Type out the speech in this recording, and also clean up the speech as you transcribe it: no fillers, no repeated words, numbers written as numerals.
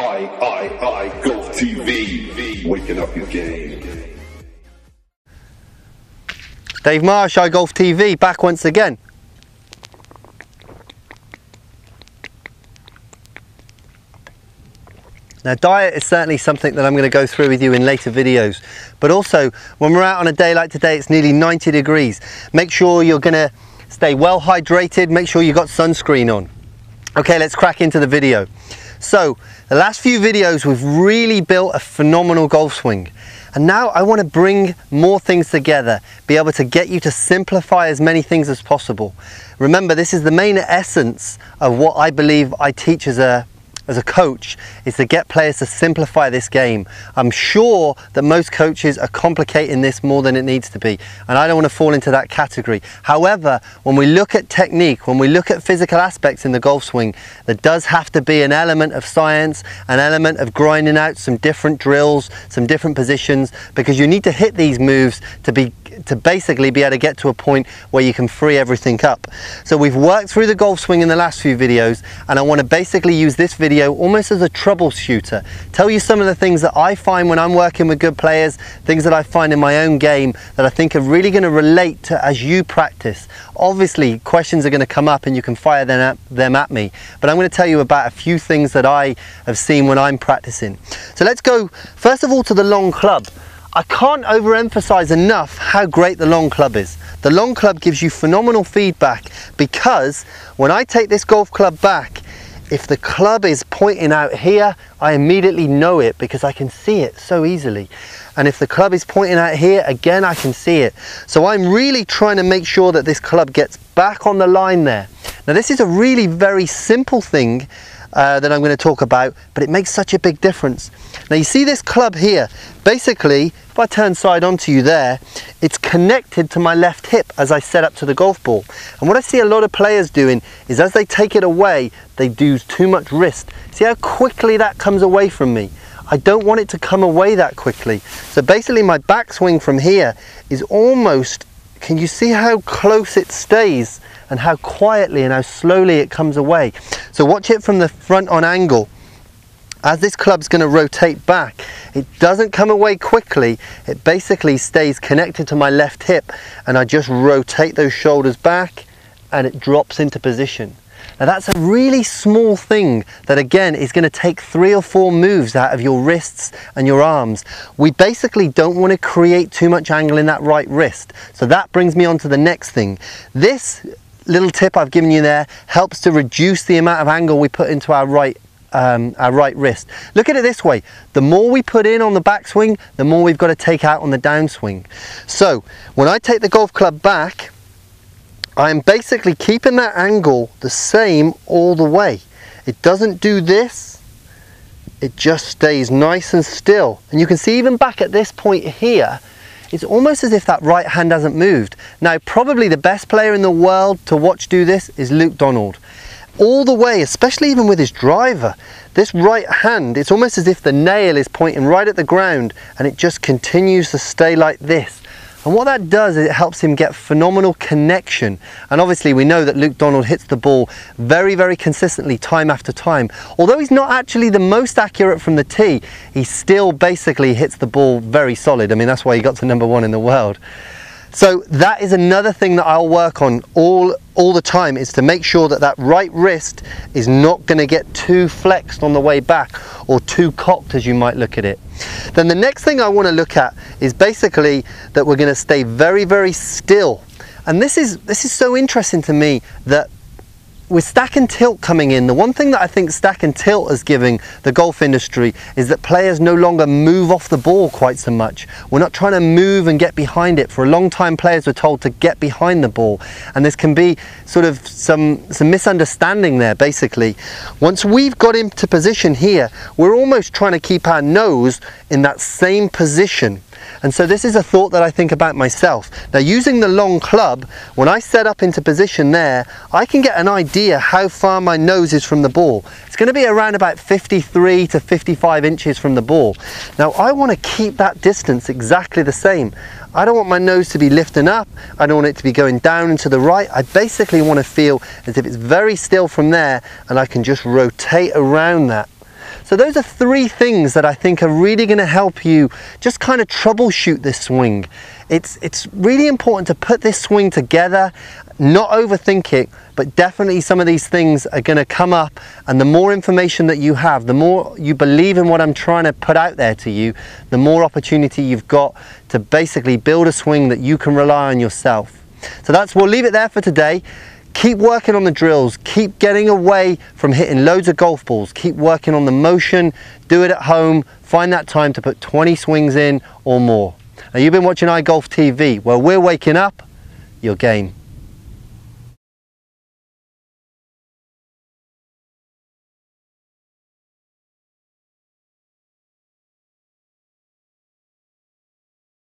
iGolftv, waking up your game. Dave Marsh, iGolftv, back once again. Now, diet is certainly something that I'm going to go through with you in later videos, but also when we're out on a day like today, it's nearly 90 degrees. Make sure you're going to stay well hydrated, make sure you've got sunscreen on. Okay, let's crack into the video. So, the last few videos we've really built a phenomenal golf swing, and now I want to bring more things together, be able to get you to simplify as many things as possible. Remember, this is the main essence of what I believe I teach as a coach, is to get players to simplify this game. I'm sure that most coaches are complicating this more than it needs to be, and I don't want to fall into that category. However, when we look at technique, when we look at physical aspects in the golf swing, there does have to be an element of science, an element of grinding out some different drills, some different positions, because you need to hit these moves to basically be able to get to a point where you can free everything up. So we've worked through the golf swing in the last few videos, and I want to basically use this video almost as a troubleshooter, tell you some of the things that I find when I'm working with good players, things that I find in my own game that I think are really going to relate to as you practice. Obviously questions are going to come up and you can fire them at me, but I'm going to tell you about a few things that I have seen when I'm practicing. So let's go first of all to the long club. I can't overemphasize enough how great the long club is. The long club gives you phenomenal feedback, because when I take this golf club back, if the club is pointing out here, I immediately know it because I can see it so easily. And if the club is pointing out here, again, I can see it. So I'm really trying to make sure that this club gets back on the line there. Now, this is a really very simple thing that I'm going to talk about, but it makes such a big difference. Now, you see this club here, basically, if I turn side onto you there, it's connected to my left hip as I set up to the golf ball. And what I see a lot of players doing is, as they take it away, they do too much wrist. See how quickly that comes away from me? I don't want it to come away that quickly. So basically my backswing from here is almost, can you see how close it stays and how quietly and how slowly it comes away? So watch it from the front on angle. As this club's going to rotate back, it doesn't come away quickly. It basically stays connected to my left hip, and I just rotate those shoulders back and it drops into position. Now, that's a really small thing that, again, is going to take 3 or 4 moves out of your wrists and your arms. We basically don't want to create too much angle in that right wrist. So that brings me on to the next thing. This little tip I've given you there helps to reduce the amount of angle we put into our right wrist. Look at it this way: the more we put in on the backswing, the more we've got to take out on the downswing. So when I take the golf club back, I'm basically keeping that angle the same all the way. It doesn't do this, it just stays nice and still. And you can see even back at this point here, it's almost as if that right hand hasn't moved. Now, probably the best player in the world to watch do this is Luke Donald. All the way, especially even with his driver, this right hand, it's almost as if the nail is pointing right at the ground, and it just continues to stay like this. And what that does is it helps him get phenomenal connection. And obviously we know that Luke Donald hits the ball very, very consistently time after time. Although he's not actually the most accurate from the tee, he still basically hits the ball very solid. I mean, that's why he got to #1 in the world. So that is another thing that I'll work on all the time, is to make sure that that right wrist is not going to get too flexed on the way back, or too cocked, as you might look at it. Then the next thing I want to look at is basically that we're going to stay very, very still. And this is so interesting to me, that with stack and tilt coming in, the one thing that I think stack and tilt is giving the golf industry is that players no longer move off the ball quite so much. We're not trying to move and get behind it. For a long time, players were told to get behind the ball, and this can be sort of some misunderstanding there. Basically, once we've got into position here, we're almost trying to keep our nose in that same position. And so this is a thought that I think about myself. Now, using the long club, when I set up into position there, I can get an idea how far my nose is from the ball. It's going to be around about 53 to 55 inches from the ball. Now, I want to keep that distance exactly the same. I don't want my nose to be lifting up. I don't want it to be going down and to the right. I basically want to feel as if it's very still from there, and I can just rotate around that. So those are 3 things that I think are really going to help you just kind of troubleshoot this swing. It's really important to put this swing together, not overthink it, but definitely some of these things are going to come up, and the more information that you have, the more you believe in what I'm trying to put out there to you, the more opportunity you've got to basically build a swing that you can rely on yourself. So we'll leave it there for today. Keep working on the drills, keep getting away from hitting loads of golf balls, keep working on the motion, do it at home, find that time to put 20 swings in or more. Now, you've been watching iGolftv, where we're waking up your game.